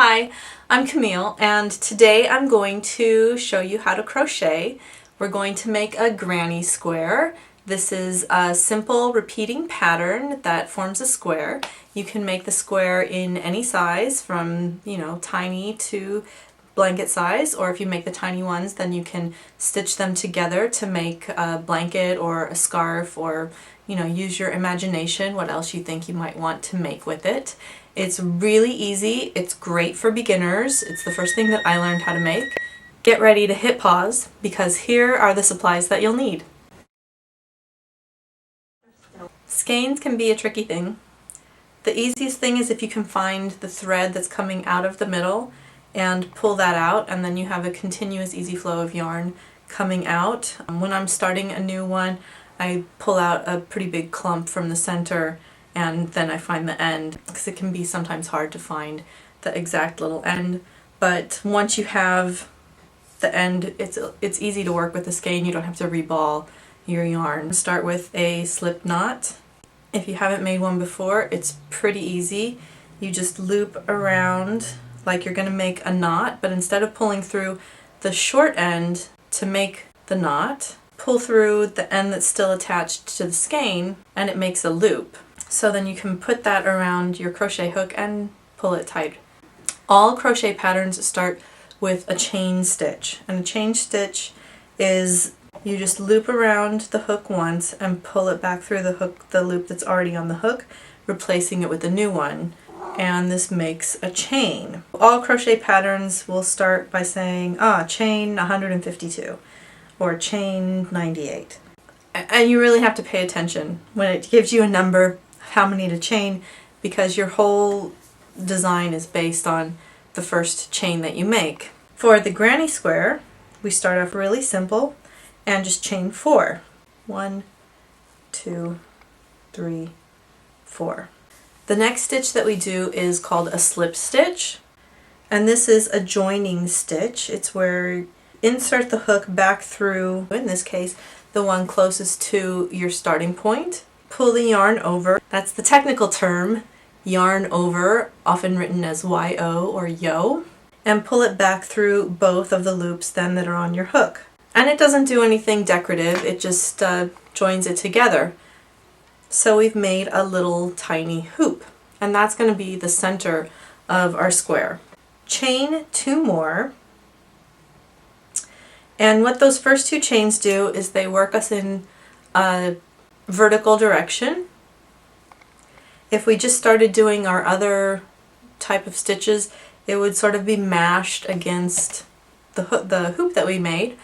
Hi, I'm Camille and today I'm going to show you how to crochet. We're going to make a granny square. This is a simple repeating pattern that forms a square. You can make the square in any size from, tiny to blanket size, or if you make the tiny ones then you can stitch them together to make a blanket or a scarf, or use your imagination what else you think you might want to make with it. It's really easy, it's great for beginners, it's the first thing that I learned how to make. Get ready to hit pause because here are the supplies that you'll need. Skeins can be a tricky thing. The easiest thing is if you can find the thread that's coming out of the middle and pull that out, and then you have a continuous easy flow of yarn coming out. When I'm starting a new one, I pull out a pretty big clump from the center and then I find the end, because it can be sometimes hard to find the exact little end. But once you have the end, it's easy to work with the skein. You don't have to reball your yarn. Start with a slip knot. If you haven't made one before, it's pretty easy. You just loop around like you're going to make a knot, but instead of pulling through the short end to make the knot, pull through the end that's still attached to the skein and it makes a loop. So then you can put that around your crochet hook and pull it tight. All crochet patterns start with a chain stitch, and a chain stitch is you just loop around the hook once and pull it back through the loop that's already on the hook, replacing it with a new one, and this makes a chain. All crochet patterns will start by saying chain 152 or chain 98, and you really have to pay attention when it gives you a number how many to chain, because your whole design is based on the first chain that you make. For the granny square, we start off really simple and just chain 4. 1, 2, 3, 4. The next stitch that we do is called a slip stitch, and this is a joining stitch. It's where you insert the hook back through, in this case, the one closest to your starting point. Pull the yarn over. That's the technical term, yarn over, often written as Y-O or yo, and pull it back through both of the loops then that are on your hook. And it doesn't do anything decorative, it just joins it together. So we've made a little tiny hoop, and that's going to be the center of our square. Chain 2 more, and what those first 2 chains do is they work us in a vertical direction. If we just started doing our other type of stitches, it would sort of be mashed against the hoop that we made,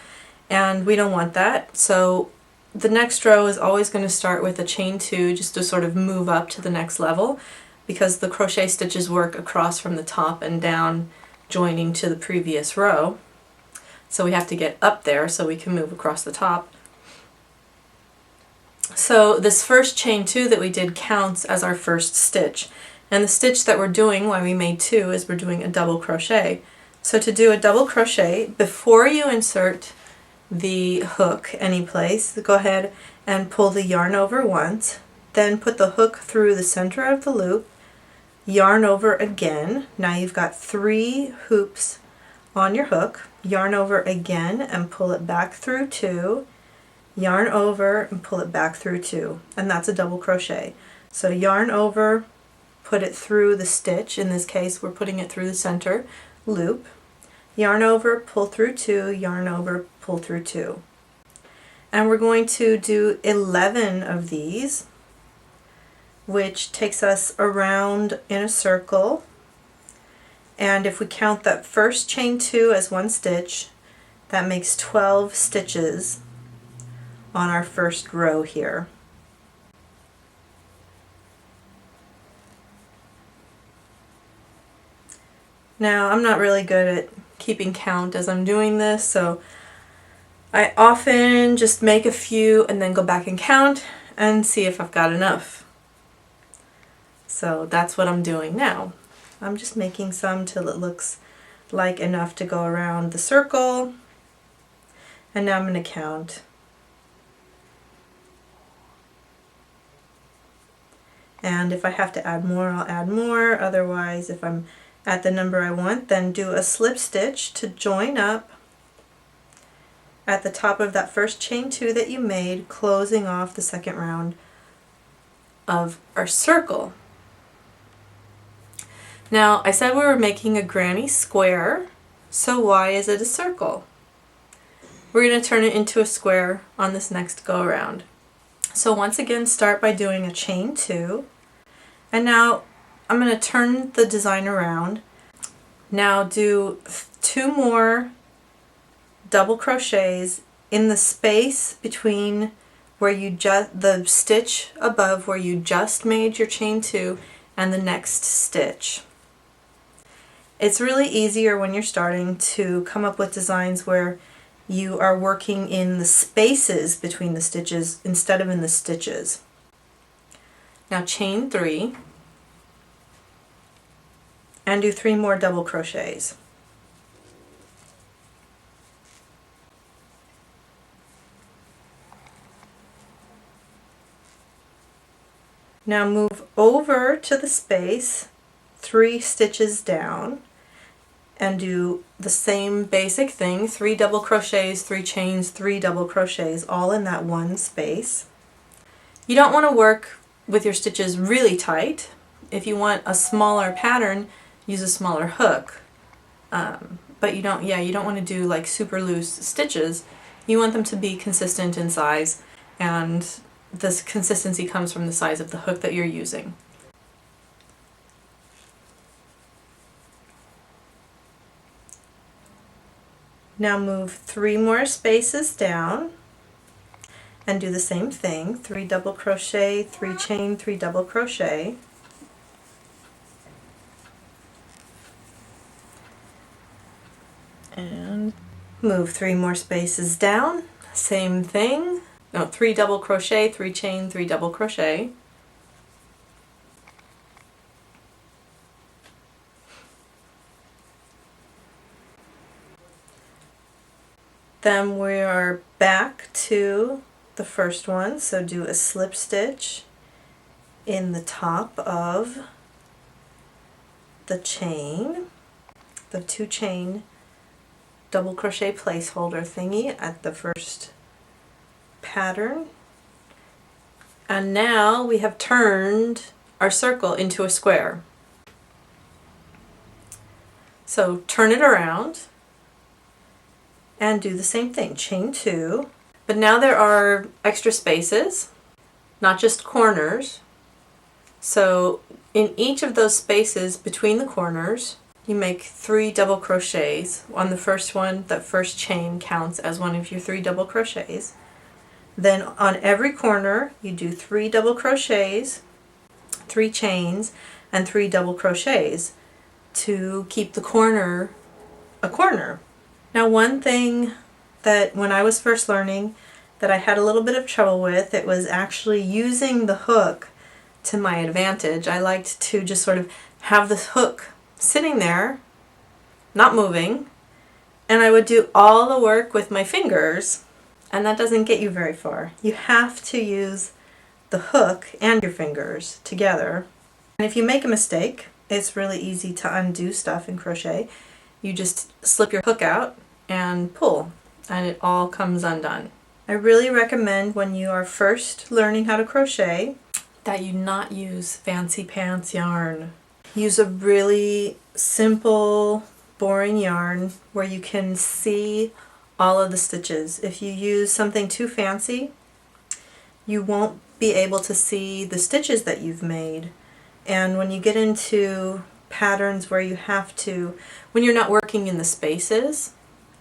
and we don't want that. So the next row is always going to start with a chain 2 just to sort of move up to the next level, because the crochet stitches work across from the top and down, joining to the previous row. So we have to get up there so we can move across the top. So this first chain 2 that we did counts as our first stitch, and the stitch that we're doing while we made 2 is we're doing a double crochet. So to do a double crochet, before you insert the hook any place, go ahead and pull the yarn over once, then put the hook through the center of the loop, yarn over again. Now you've got 3 hoops on your hook, yarn over again and pull it back through 2, yarn over and pull it back through 2, and that's a double crochet. So yarn over, put it through the stitch, in this case we're putting it through the center loop, yarn over, pull through 2, yarn over, pull through 2. And we're going to do 11 of these, which takes us around in a circle, and if we count that first chain 2 as 1 stitch, that makes 12 stitches on our first row here. Now I'm not really good at keeping count as I'm doing this, so I often just make a few and then go back and count and see if I've got enough. So that's what I'm doing now. I'm just making some till it looks like enough to go around the circle, and now I'm going to count. And if I have to add more, I'll add more. Otherwise, if I'm at the number I want, then do a slip stitch to join up at the top of that first chain 2 that you made, closing off the second round of our circle. Now, I said we were making a granny square, so why is it a circle? We're going to turn it into a square on this next go around. So once again, start by doing a chain 2, and now I'm going to turn the design around. Now do 2 more double crochets in the space between where you the stitch above where you just made your chain 2 and the next stitch. It's really easier when you're starting to come up with designs where you are working in the spaces between the stitches instead of in the stitches. Now chain 3 and do 3 more double crochets. Now move over to the space 3 stitches down and do the same basic thing, 3 double crochets, 3 chains, 3 double crochets, all in that one space. You don't want to work with your stitches really tight. If you want a smaller pattern, use a smaller hook. But you don't want to do like super loose stitches. You want them to be consistent in size, and this consistency comes from the size of the hook that you're using. Now move 3 more spaces down and do the same thing, 3 double crochet, 3 chain, 3 double crochet. And move 3 more spaces down, same thing. No, 3 double crochet, 3 chain, 3 double crochet. Then we are back to the first one, so do a slip stitch in the top of the chain, the 2 chain double crochet placeholder thingy at the first pattern. And now we have turned our circle into a square. So turn it around and do the same thing, chain 2. But now there are extra spaces, not just corners. So in each of those spaces between the corners, you make 3 double crochets. On the first one, that first chain counts as one of your 3 double crochets. Then on every corner, you do 3 double crochets, 3 chains, and 3 double crochets to keep the corner a corner. Now, one thing that when I was first learning that I had a little bit of trouble with, it was actually using the hook to my advantage. I liked to just sort of have the hook sitting there, not moving, and I would do all the work with my fingers, and that doesn't get you very far. You have to use the hook and your fingers together. And if you make a mistake, it's really easy to undo stuff in crochet. You just slip your hook out and pull, and it all comes undone. I really recommend when you are first learning how to crochet that you not use fancy pants yarn. Use a really simple, boring yarn where you can see all of the stitches. If you use something too fancy, you won't be able to see the stitches that you've made. And when you get into patterns where you have to, when you're not working in the spaces,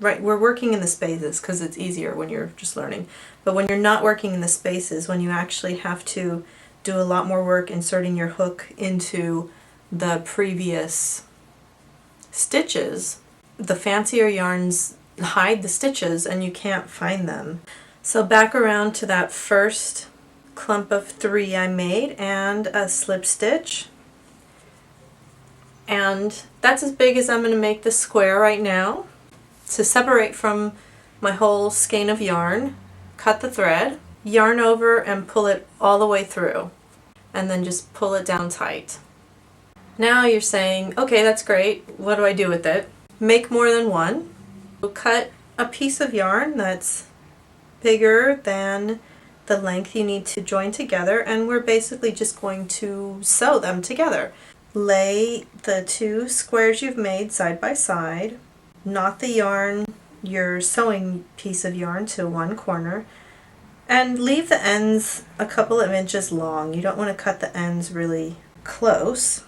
right, we're working in the spaces because it's easier when you're just learning, but when you're not working in the spaces, when you actually have to do a lot more work inserting your hook into the previous stitches, the fancier yarns hide the stitches and you can't find them. So back around to that first clump of 3 I made and a slip stitch. And that's as big as I'm going to make the square right now. To separate from my whole skein of yarn, cut the thread, yarn over and pull it all the way through, and then just pull it down tight. Now you're saying, okay, that's great, what do I do with it? Make more than one. Cut a piece of yarn that's bigger than the length you need to join together, and we're basically just going to sew them together. Lay the two squares you've made side by side, knot the yarn, your sewing piece of yarn, to one corner, and leave the ends a couple of inches long. You don't want to cut the ends really close.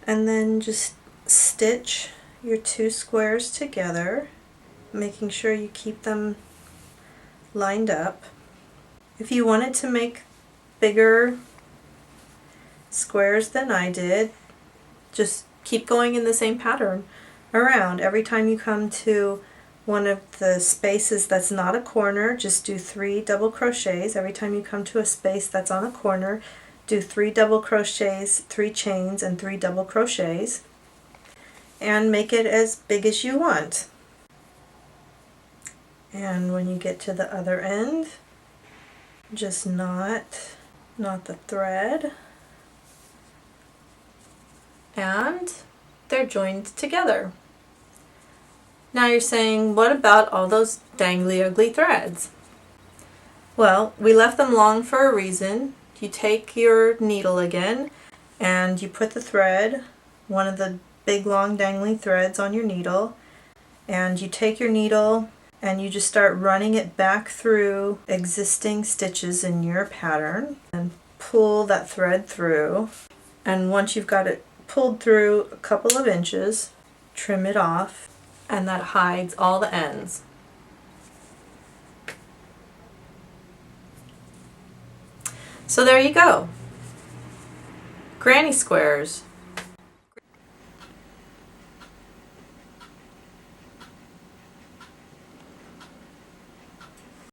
And then just stitch your two squares together, making sure you keep them lined up. If you wanted to make bigger squares than I did, just keep going in the same pattern around. Every time you come to one of the spaces that's not a corner, just do 3 double crochets. Every time you come to a space that's on a corner, do 3 double crochets, 3 chains, and 3 double crochets, and make it as big as you want. And when you get to the other end, just knot the thread, and they're joined together. Now you're saying, what about all those dangly ugly threads? Well, we left them long for a reason. You take your needle again and you put the thread, one of the big long dangly threads, on your needle, and you take your needle and you just start running it back through existing stitches in your pattern and pull that thread through. And once you've got it pulled through a couple of inches, trim it off, and that hides all the ends. So there you go. Granny squares.